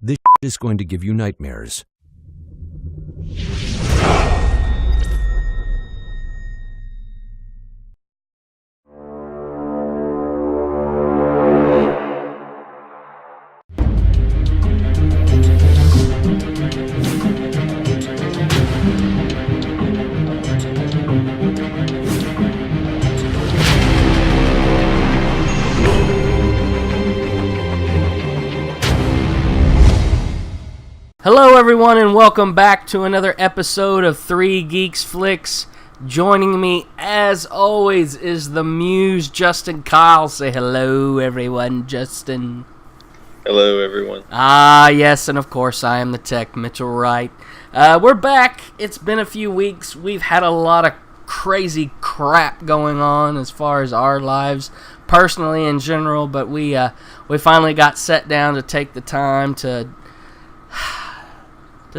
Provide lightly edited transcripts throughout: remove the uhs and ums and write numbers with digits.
This is going to give you nightmares. Hello everyone and welcome back to another episode of 3 Geeks Flix. Joining me as always is the Muse, Justin Kyle. Say hello everyone, Justin. Hello everyone. Ah yes, and of course I am the Tech, Mitchell Wright. We're back. It's been a few weeks. We've had a lot of crazy crap going on as far as our lives, personally in general, but we finally got set down to take the time to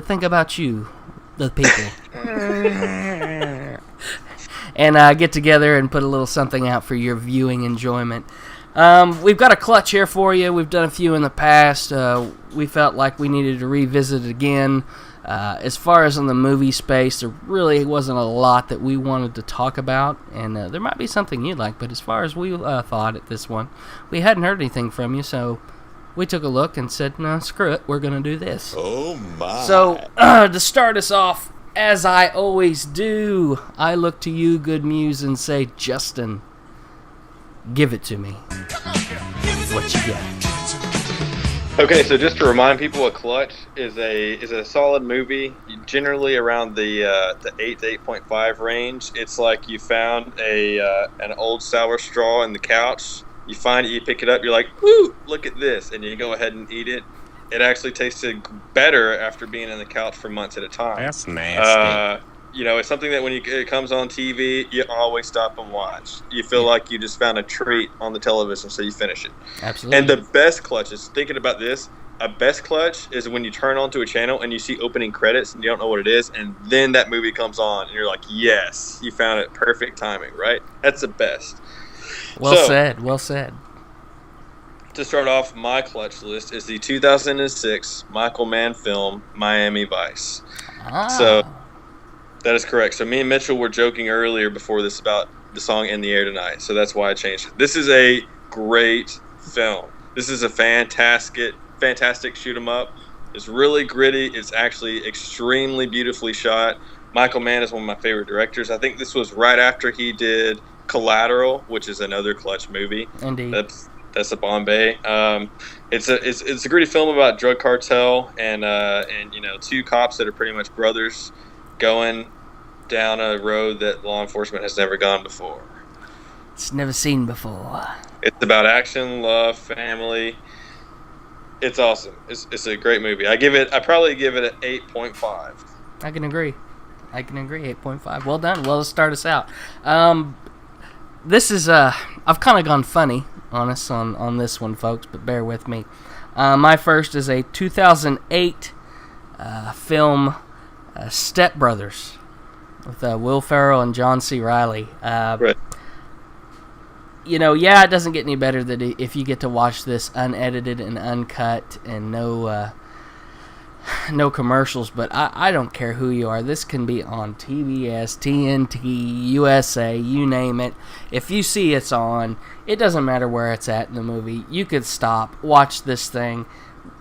think about you, the people, and get together and put a little something out for your viewing enjoyment. We've got a clutch here for you. We've done a few in the past. We felt like we needed to revisit it again. As far as in the movie space, there really wasn't a lot that we wanted to talk about, and there might be something you'd like, but as far as we thought at this one, we hadn't heard anything from you, so we took a look and said, no, screw it, we're going to do this. Oh, my. So, to start us off, as I always do, I look to you, good Muse, and say, Justin, give it to me. What you got? Okay, so just to remind people, A Clutch is a solid movie, generally around the 8 to 8.5 range. It's like you found an old sour straw in the couch. You find it, you pick it up, you're like, ooh, look at this, and you go ahead and eat it. It actually tasted better after being on the couch for months at a time. That's nasty. It's something that when it comes on TV, you always stop and watch. You feel like you just found a treat on the television, so you finish it. Absolutely. And the best clutches, thinking about this, a best clutch is when you turn onto a channel and you see opening credits and you don't know what it is, and then that movie comes on, and you're like, yes, you found it. Perfect timing, right? That's the best. Well said. To start off, my clutch list is the 2006 Michael Mann film, Miami Vice. So, that is correct. So, me and Mitchell were joking earlier before this about the song In the Air Tonight, so that's why I changed it. This is a great film. This is a fantastic shoot 'em up. It's really gritty. It's actually extremely beautifully shot. Michael Mann is one of my favorite directors. I think this was right after he did Collateral, which is another clutch movie. Indeed. That's a Bombay. It's a gritty film about drug cartel and two cops that are pretty much brothers going down a road that law enforcement has never gone before. It's never seen before. It's about action, love, family. It's awesome. It's a great movie. I probably give it an 8.5. I can agree. 8.5. Well done. Well, let's start us out. This is I've kind of gone funny on us on this one, folks, but bear with me. My first is a 2008 film, Step Brothers, with Will Ferrell and John C. Reilly. Right. It doesn't get any better than if you get to watch this unedited and uncut and no commercials, but I don't care who you are. This can be on TBS, TNT, USA, you name it. If you see it's on, it doesn't matter where it's at in the movie. You could stop, watch this thing.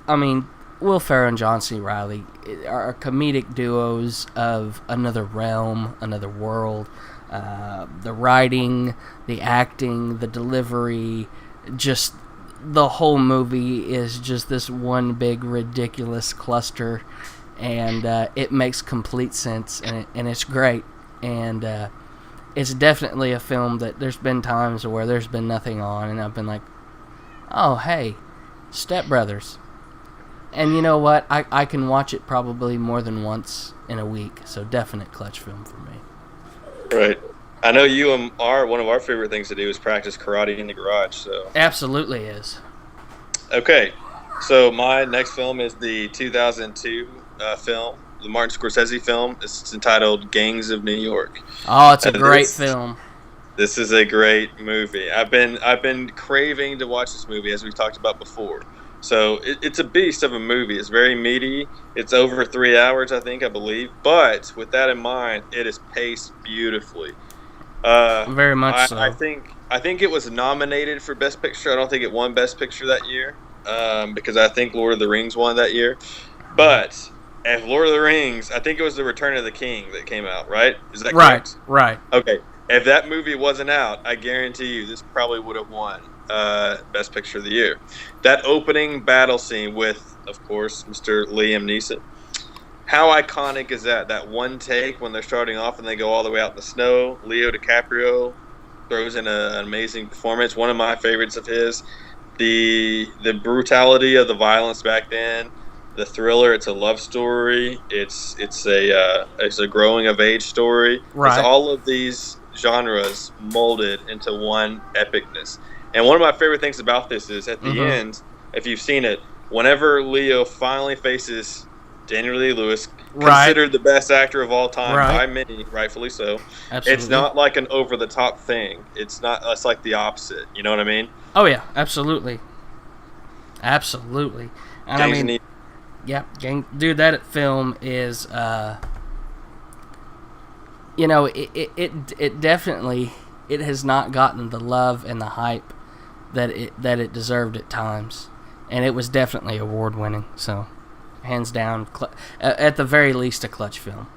I mean, Will Ferrell and John C. Reilly are comedic duos of another realm, another world. The writing, the acting, the delivery, just the whole movie is just this one big ridiculous cluster, and it makes complete sense, and it's great, and it's definitely a film that there's been times where there's been nothing on, and I've been like, oh hey, Step Brothers, and you know what, I can watch it probably more than once in a week, so definite clutch film for me. Right. I know one of our favorite things to do is practice karate in the garage. So absolutely is. Okay, so my next film is the 2002 film, the Martin Scorsese film. It's entitled Gangs of New York. Oh, it's a great film. This is a great movie. I've been craving to watch this movie, as we talked about before. So it's a beast of a movie. It's very meaty. It's over 3 hours, I believe. But with that in mind, it is paced beautifully. Very much so. I think it was nominated for Best Picture. I don't think it won Best Picture that year, because I think Lord of the Rings won that year. But if Lord of the Rings, I think it was The Return of the King that came out, right? Is that correct? Right. Okay. If that movie wasn't out, I guarantee you this probably would have won Best Picture of the Year. That opening battle scene with, of course, Mr. Liam Neeson. How iconic is that? That one take when they're starting off and they go all the way out in the snow. Leo DiCaprio throws in an amazing performance. One of my favorites of his. The brutality of the violence back then. The thriller. It's a love story. It's a growing of age story. Right. It's all of these genres molded into one epicness. And one of my favorite things about this is at the end, if you've seen it, whenever Leo finally faces Daniel Day-Lewis, considered the best actor of all time by many, rightfully so. Absolutely. It's not like an over-the-top thing. It's like the opposite. You know what I mean? Oh, yeah. Absolutely. And I mean, dude, that film is, it definitely, it has not gotten the love and the hype that it deserved at times. And it was definitely award-winning, so... hands down, at the very least, a clutch film.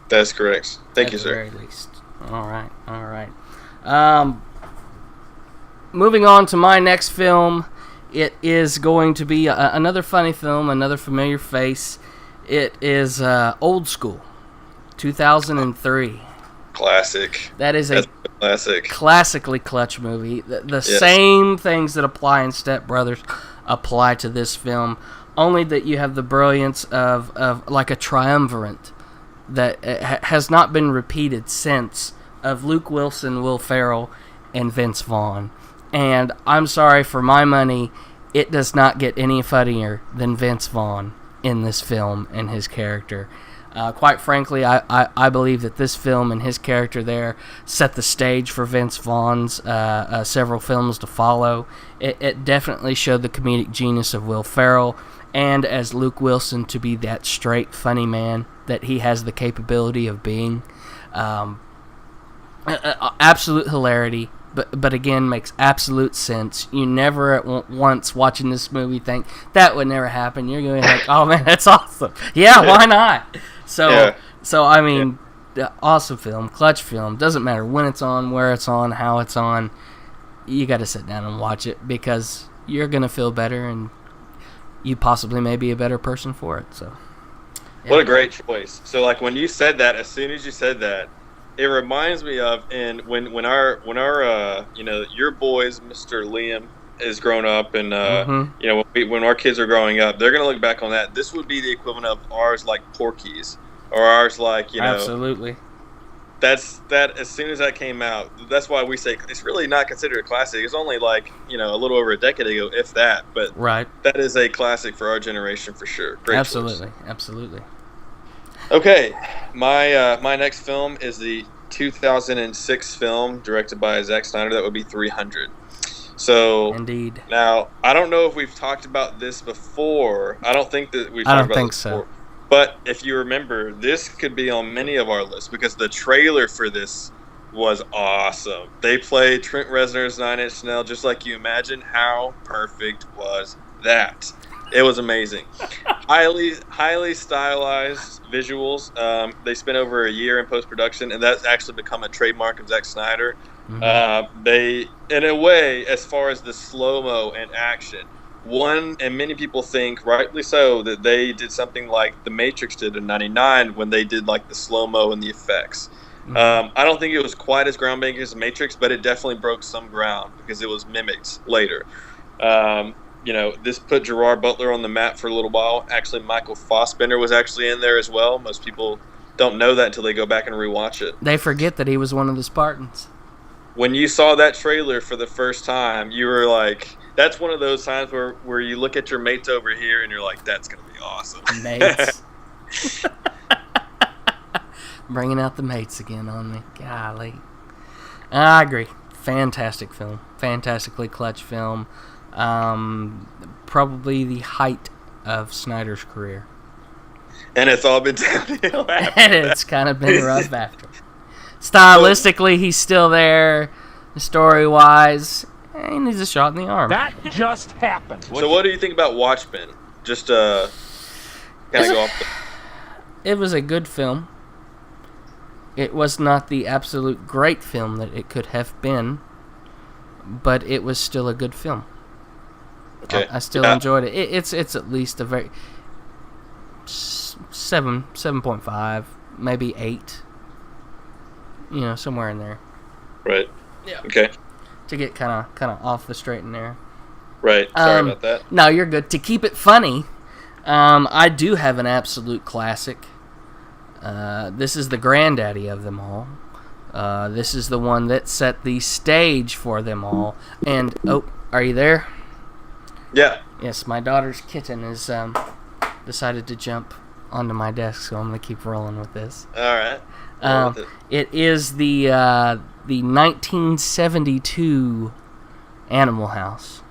That's correct. Thank you, sir. At the very least. All right. Moving on to my next film, it is going to be another funny film, another familiar face. It is Old School, 2003. Classic. That's a classic. Classically clutch movie. The same things that apply in Step Brothers apply to this film. Only that you have the brilliance of like a triumvirate that has not been repeated since, of Luke Wilson, Will Ferrell, and Vince Vaughn. And I'm sorry, for my money, it does not get any funnier than Vince Vaughn in this film and his character. Quite frankly, I believe that this film and his character there set the stage for Vince Vaughn's several films to follow. It definitely showed the comedic genius of Will Ferrell, and as Luke Wilson to be that straight, funny man that he has the capability of being. Absolute hilarity, but again, makes absolute sense. You never at once watching this movie think, that would never happen. You're going to think, oh man, that's awesome. Yeah, why not? So I mean, awesome film, clutch film. Doesn't matter when it's on, where it's on, how it's on. You got to sit down and watch it, because you're going to feel better, and you possibly may be a better person for it. So, What a great choice. So, like, when you said that, as soon as you said that, it reminds me of when our your boys, Mr. Liam, is grown up, and when our kids are growing up, they're gonna look back on that. This would be the equivalent of ours, like Porky's, or ours, like absolutely. That as soon as that came out, that's why we say it's really not considered a classic. It's only like a little over a decade ago, if that. But that is a classic for our generation for sure. Great absolutely, choice. Absolutely. Okay, my next film is the 2006 film directed by Zack Snyder. That would be 300. So indeed. Now I don't know if we've talked about this before. I don't think that we've talked about this before. But if you remember, this could be on many of our lists, because the trailer for this was awesome. They played Trent Reznor's 9 Inch Nails just like you imagine. How perfect was that? It was amazing. highly stylized visuals. They spent over a year in post-production, and that's actually become a trademark of Zack Snyder. They, in a way, as far as the slow-mo and action, and many people think, rightly so, that they did something like The Matrix did in 99 when they did like the slow-mo and the effects. I don't think it was quite as groundbreaking as The Matrix, but it definitely broke some ground because it was mimicked later. This put Gerard Butler on the map for a little while. Actually, Michael Fassbender was actually in there as well. Most people don't know that until they go back and rewatch it. They forget that he was one of the Spartans. When you saw that trailer for the first time, you were like... That's one of those times where you look at your mates over here and you're like, that's going to be awesome. Mates. Bringing out the mates again on me. Golly. I agree. Fantastic film. Fantastically clutch film. Probably the height of Snyder's career. And it's all been downhill after And it's kind of been rough after. Stylistically, he's still there. Story-wise, he needs a shot in the arm. That just happened. So what do you think about Watchmen? Just kind of go off It was a good film. It was not the absolute great film that it could have been, but it was still a good film. Okay. I still enjoyed it. It's at least a very 7.5, maybe 8. Somewhere in there. Right. Yeah. Okay. To get kind of off the straight and narrow. Right. Sorry about that. No, you're good. To keep it funny, I do have an absolute classic. This is the granddaddy of them all. This is the one that set the stage for them all. And, are you there? Yeah. Yes, my daughter's kitten has decided to jump onto my desk, so I'm going to keep rolling with this. All right. It is the 1972 Animal House.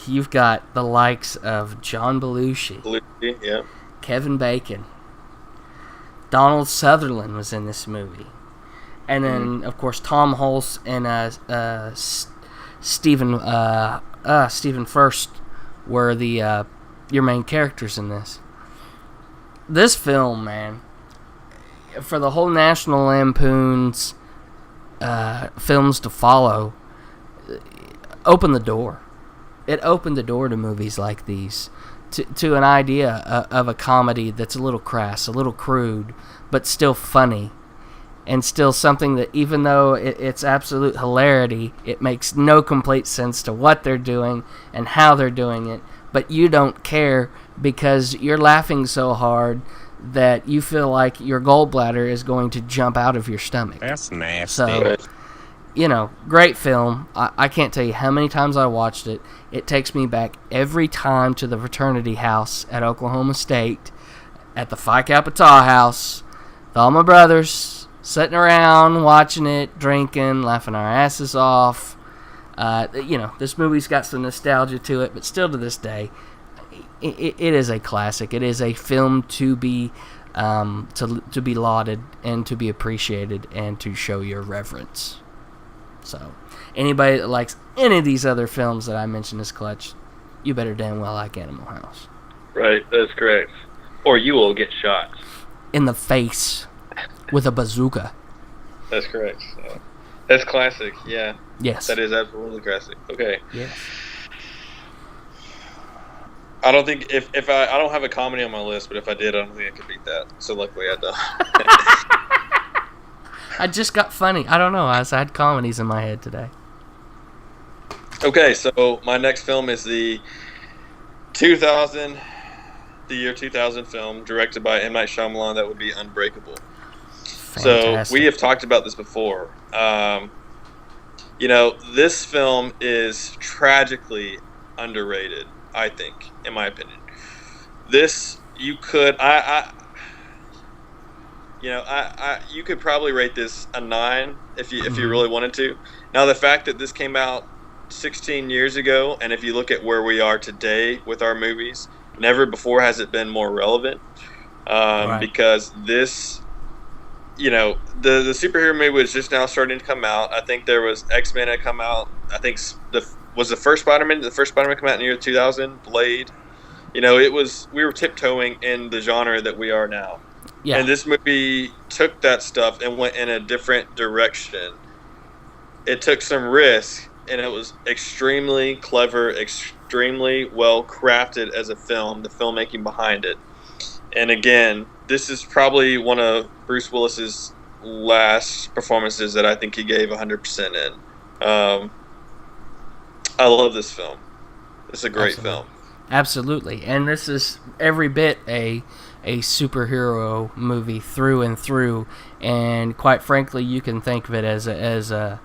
You've got the likes of John Belushi, yeah. Kevin Bacon, Donald Sutherland was in this movie, and then of course Tom Hulse and Stephen Furst were the your main characters in this. This film, man, for the whole National Lampoon's films to follow, opened the door. It opened the door to movies like these, to an idea of a comedy that's a little crass, a little crude, but still funny, and still something that, even though it's absolute hilarity, it makes no complete sense to what they're doing and how they're doing it, but you don't care because you're laughing so hard that you feel like your gallbladder is going to jump out of your stomach. That's nasty. So, great film. I can't tell you how many times I watched it. It takes me back every time to the fraternity house at Oklahoma State, at the Phi Kappa Tau house, with all my brothers sitting around watching it, drinking, laughing our asses off. This movie's got some nostalgia to it, but still to this day, it is a classic. It is a film to be to be lauded and to be appreciated and to show your reverence. So, anybody that likes any of these other films that I mentioned as clutch, you better damn well like Animal House. Right, that's correct. Or you will get shot. In the face with a bazooka. That's correct. So, that's classic, yeah. Yes. That is absolutely classic. Okay. Yes. I don't think I don't have a comedy on my list, but if I did, I don't think I could beat that. So luckily I don't. I just got funny. I don't know. I had comedies in my head today. Okay, so my next film is the year 2000 film directed by M. Night Shyamalan. That would be Unbreakable. Fantastic. So we have talked about this before. This film is tragically underrated, I think, in my opinion. You could probably rate this a 9 if you really wanted to. Now, the fact that this came out 16 years ago, and if you look at where we are today with our movies, never before has it been more relevant. Right. Because this, the superhero movie was just now starting to come out. I think there was X-Men had come out. I think the first Spider-Man come out in the year 2000, Blade. We were tiptoeing in the genre that we are now. Yeah. And this movie took that stuff and went in a different direction. It took some risk, and it was extremely clever, extremely well crafted as a film, the filmmaking behind it. And again, this is probably one of Bruce Willis's last performances that I think he gave 100% in. I love this film. It's a great film. Absolutely. And this is every bit a superhero movie through and through, and quite frankly, you can think of it as an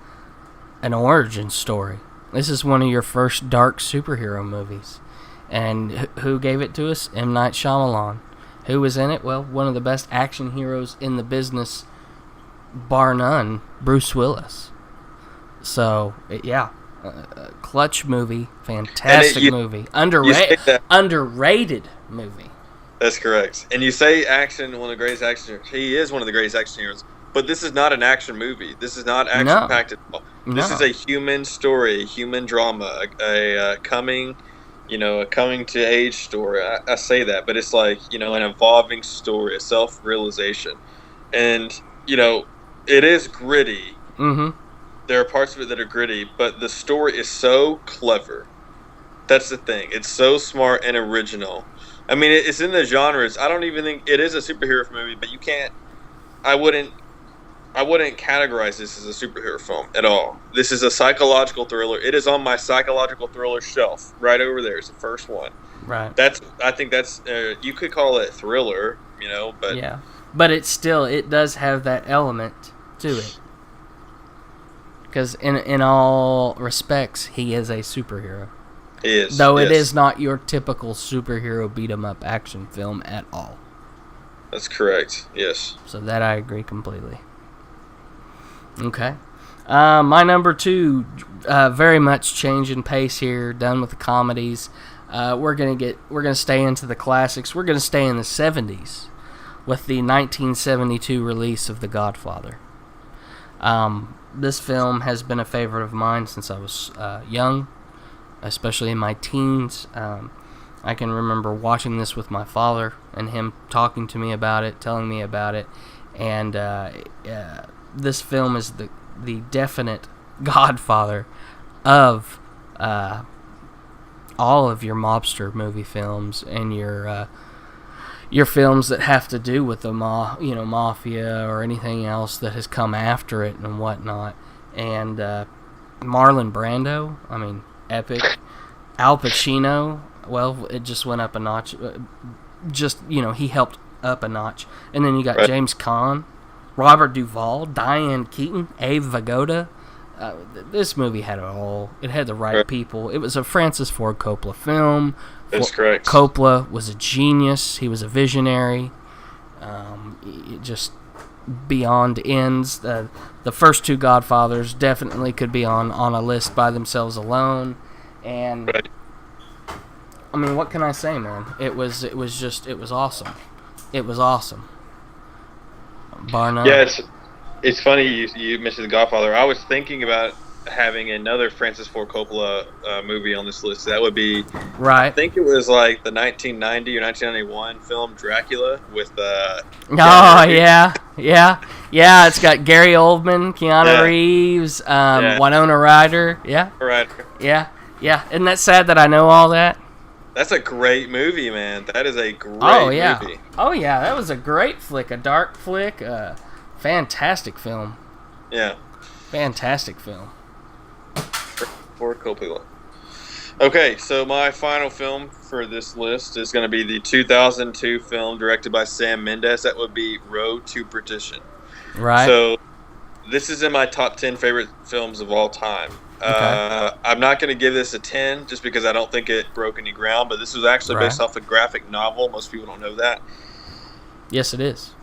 origin story. This is one of your first dark superhero movies, and who gave it to us? M. Night Shyamalan. Who was in it? Well, one of the best action heroes in the business, bar none, Bruce Willis. So, yeah, Clutch movie, fantastic movie, underrated movie. That's correct. And you say action, one of the greatest action. He is one of the greatest action heroes. But this is not an action movie. This is not action packed at all. This is a human story, a human drama, a coming to age story. I say that, but it's like, an evolving story, a self realization, and it is gritty. Mm-hmm. There are parts of it that are gritty, but the story is so clever. That's the thing. It's so smart and original. I mean, it's in the genres. I don't even think it is a superhero movie, but you can't. I wouldn't categorize this as a superhero film at all. This is a psychological thriller. It is on my psychological thriller shelf right over there. It's the first one. Right. I think that's you could call it thriller, but yeah, but it does have that element to it. Because in all respects, he is a superhero. He is. Though it is not your typical superhero beat-em-up action film at all. That's correct, yes. So that I agree completely. Okay. My number 2, very much change in pace here, done with the comedies. We're gonna stay into the classics. We're gonna stay in the 70s with the 1972 release of The Godfather. This film has been a favorite of mine since I was young, especially in my teens. I can remember watching this with my father and him talking to me about it, telling me about it, and this film is the definite godfather of all of your mobster movie films and your films that have to do with the mafia or anything else that has come after it and whatnot. And Marlon Brando, I mean, epic. Al Pacino, well, it just went up a notch. He helped up a notch. And then you got James Caan, Robert Duvall, Diane Keaton, Abe Vigoda. This movie had it all. It had the right people. It was a Francis Ford Coppola film. That's correct. Coppola was a genius. He was a visionary. Just beyond ends. The first 2 Godfathers definitely could be on a list by themselves alone. And I mean, what can I say, man? It was awesome. It was awesome. Bar none. Yeah, it's funny you mentioned The Godfather. I was thinking about having another Francis Ford Coppola movie on this list. That would be right. I think it was like the 1990 or 1991 film Dracula with yeah. It's got Gary Oldman, Keanu Reeves, Winona Ryder. Yeah. Right. Yeah. Isn't that sad that I know all that? That's a great movie, man. That is a great movie. Oh yeah, that was a great flick, a dark flick, fantastic film. Yeah. Fantastic film. Ford Coppola. Okay, so my final film for this list is going to be the 2002 film directed by Sam Mendes. That would be Road to Perdition. Right. So this is in my top 10 favorite films of all time. Okay. I'm not going to give this a 10 just because I don't think it broke any ground, but this was actually based off a graphic novel. Most people don't know that. Yes, it is.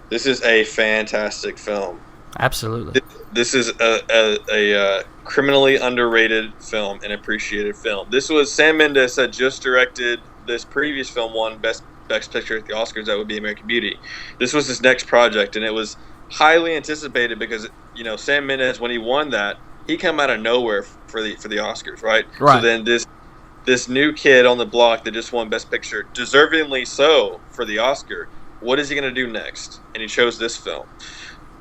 This is a fantastic film. Absolutely. This is a criminally underrated film and appreciated film. This was Sam Mendes had just directed this previous film, won Best Picture at the Oscars. That would be American Beauty. This was his next project, and it was highly anticipated because Sam Mendes, when he won that, he came out of nowhere for the Oscars, right? Right. So then this new kid on the block that just won Best Picture, deservingly so for the Oscar. What is he going to do next? And he chose this film.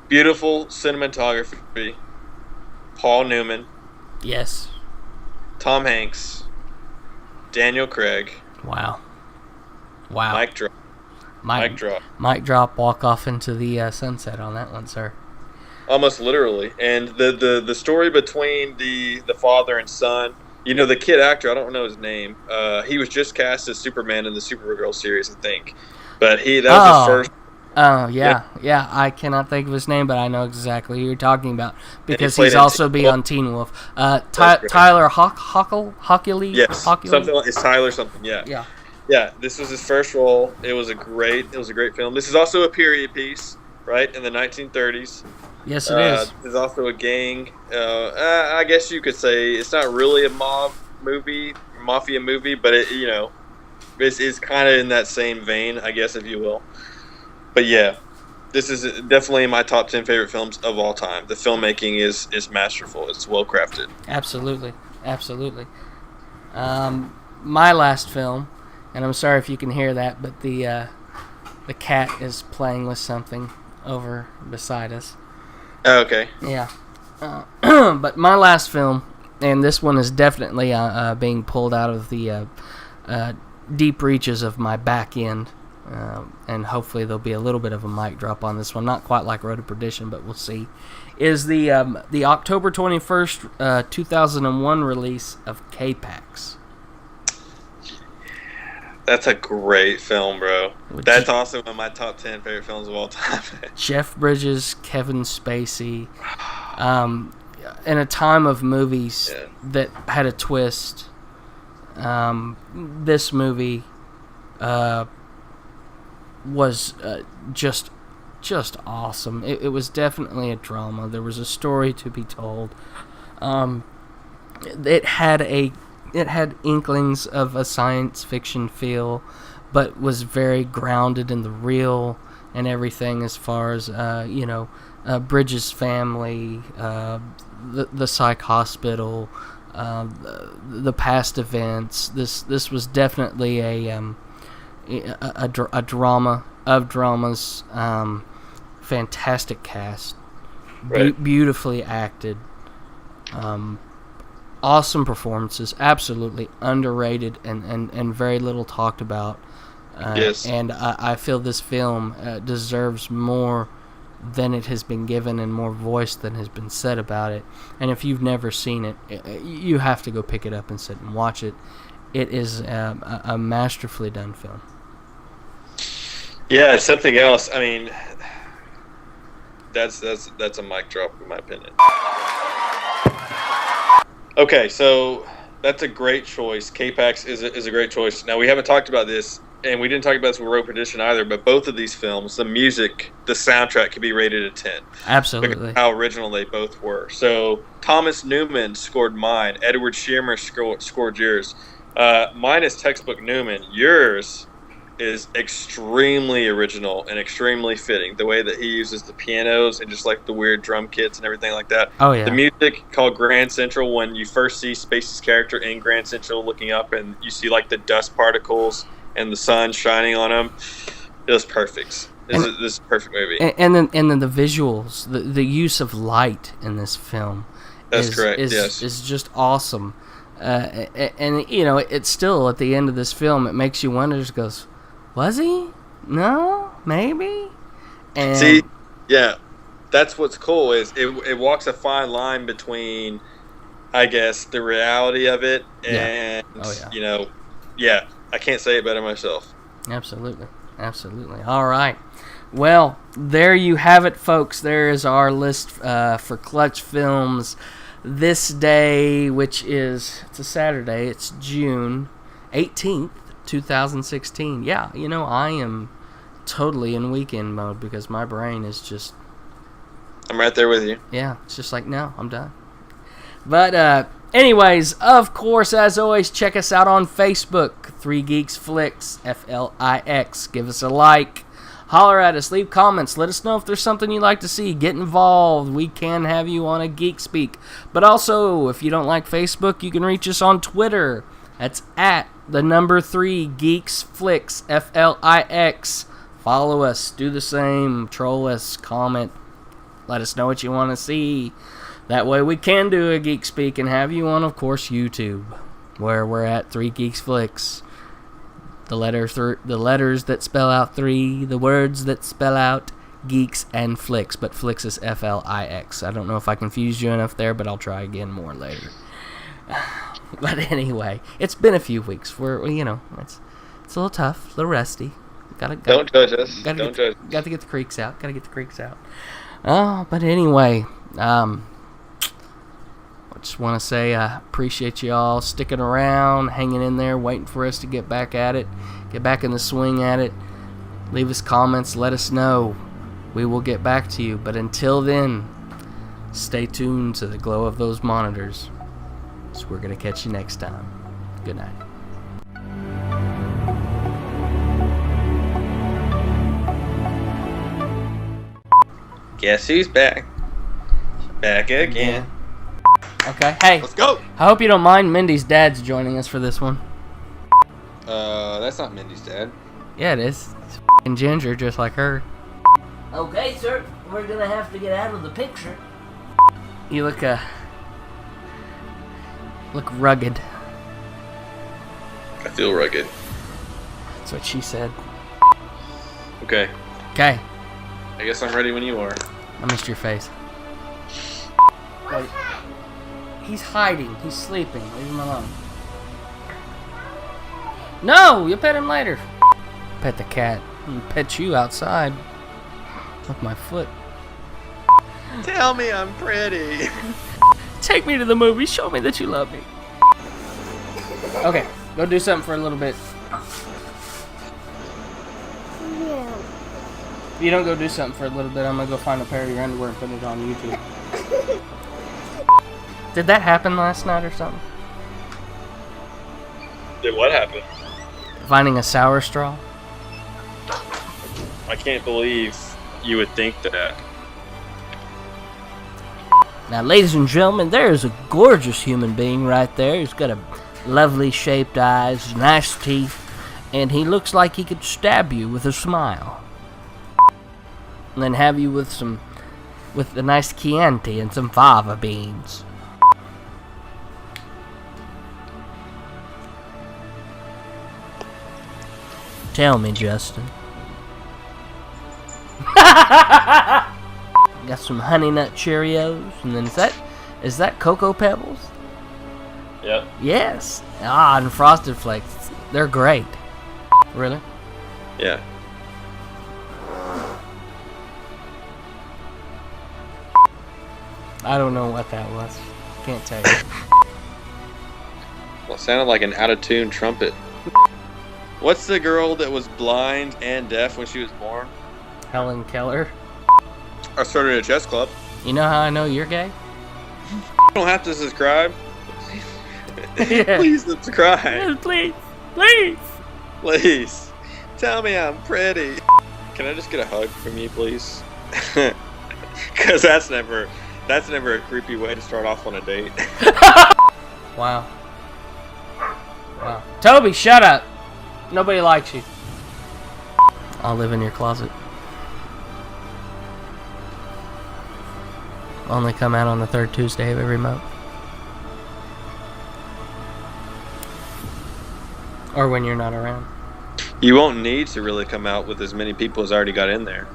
Beautiful cinematography. Paul Newman. Yes. Tom Hanks. Daniel Craig. Wow. Mic drop. Mic drop. Mic drop. Walk off into the sunset on that one, sir. Almost literally. And the story between the father and son. The kid actor, I don't know his name. He was just cast as Superman in the Supergirl series, I think. But that was his first. Oh, yeah. I cannot think of his name, but I know exactly who you're talking about because he's also be on Teen Wolf. Tyler Hoechlin? Yes, something like it's Tyler something. Yeah. Yeah. This was his first role. It was a great film. This is also a period piece, right, in the 1930s. Yes, it is. There's also a gang. I guess you could say it's not really a mafia movie, but it's kind of in that same vein, I guess, if you will. But yeah, this is definitely my top 10 favorite films of all time. The filmmaking is masterful. It's well crafted. Absolutely. My last film, and I'm sorry if you can hear that, but the cat is playing with something over beside us. Oh, okay. Yeah. But my last film, and this one is definitely being pulled out of the deep reaches of my back end, and hopefully there'll be a little bit of a mic drop on this one. Not quite like Road to Perdition, but we'll see. Is the October 21st, 2001 release of K-Pax. That's a great film, bro. That's also one of my top 10 favorite films of all time. Jeff Bridges, Kevin Spacey, in a time of movies that had a twist. This movie was just awesome. It was definitely a drama. There was a story to be told. It had inklings of a science fiction feel, but was very grounded in the real and everything, as far as Bridges' family, the psych hospital, the past events. This was definitely a drama of dramas. Fantastic cast, right. Beautifully acted. Awesome performances, absolutely underrated and very little talked about. Yes. And I feel this film deserves more than it has been given and more voice than has been said about it. And if you've never seen it, you have to go pick it up and sit and watch it. It is a masterfully done film. Yeah, it's something else. I mean, that's a mic drop in my opinion. Okay, so that's a great choice. K-Pax is a great choice. Now, we haven't talked about this, and we didn't talk about this with Road Perdition either, but both of these films, the music, the soundtrack could be rated a 10. Absolutely. How original they both were. So, Thomas Newman scored mine. Edward Shearer scored yours. Mine is textbook Newman. Yours is extremely original and extremely fitting. The way that he uses the pianos and just like the weird drum kits and everything like that. Oh, yeah. The music called Grand Central, when you first see Spacey's character in Grand Central looking up and you see like the dust particles and the sun shining on him, it was perfect. This is a perfect movie. And then the visuals, the use of light in this film. That's correct. Is just awesome. And it's still at the end of this film, it makes you wonder. Just goes, was he? No, maybe. And see, yeah, that's what's cool is it walks a fine line between, I guess, the reality of it and I can't say it better myself. Absolutely. All right. Well, there you have it, folks. There is our list for Clutch Films this day, which it's a Saturday. It's June 18th, 2016. Yeah, I am totally in weekend mode because my brain is just... I'm right there with you. Yeah, it's just like, no, I'm done. But anyways, of course, as always, check us out on Facebook, 3 Geeks Flix, Flix. Give us a like. Holler at us, leave comments, let us know if there's something you'd like to see. Get involved. We can have you on a Geek Speak. But also, if you don't like Facebook, you can reach us on Twitter. That's at the number 3 Geeks Flix, Flix. Follow us, do the same, troll us, comment, let us know what you want to see. That way we can do a Geek Speak and have you on, of course, YouTube, where we're at 3 Geeks Flix. The letters that spell out 3, the words that spell out Geeks and Flix, but Flix is Flix. I don't know if I confused you enough there, but I'll try again more later. But anyway, it's been a few weeks. It's a little tough, a little rusty. Don't judge us. Got to get the creaks out. Oh, but anyway, I just want to say I appreciate you all sticking around, hanging in there, waiting for us to get back at it, get back in the swing at it. Leave us comments, let us know. We will get back to you. But until then, Stay tuned to the glow of those monitors. So we're going to catch you next time. Good night. Guess who's back? Back again. Okay, hey. Let's go. I hope you don't mind Mindy's dad's joining us for this one. That's not Mindy's dad. Yeah, it is. It's f***ing Ginger, just like her. Okay, sir. We're gonna have to get out of the picture. You look rugged. I feel rugged. That's what she said. Okay. Okay. I guess I'm ready when you are. I missed your face. Wait. He's hiding. He's sleeping. Leave him alone. No! You'll pet him later. Pet the cat. I'll pet you outside. With my foot. Tell me I'm pretty. Take me to the movie. Show me that you love me. Okay. Go do something for a little bit. If you don't go do something for a little bit, I'm gonna go find a pair of your underwear and put it on YouTube. Did that happen last night or something? Did what happen? Finding a sour straw? I can't believe you would think that. Now, ladies and gentlemen, there is a gorgeous human being right there. He's got a lovely shaped eyes, nice teeth, and he looks like he could stab you with a smile. And then have you with a nice Chianti and some fava beans. Tell me, Justin. Got some Honey Nut Cheerios, and then is that Cocoa Pebbles? Yep. Yes. And Frosted Flakes. They're great. Really? Yeah. I don't know what that was. Can't tell you. Well, it sounded like an out-of-tune trumpet. What's the girl that was blind and deaf when she was born? Helen Keller. I started a chess club. You know how I know you're gay? You don't have to subscribe. Yeah. Please subscribe. Yes, please. Please. Please. Tell me I'm pretty. Can I just get a hug from you, please? Because that's never a creepy way to start off on a date. Wow. Wow. Toby, shut up. Nobody likes you. I'll live in your closet. Only come out on the third Tuesday of every month. Or when you're not around. You won't need to really come out with as many people as already got in there.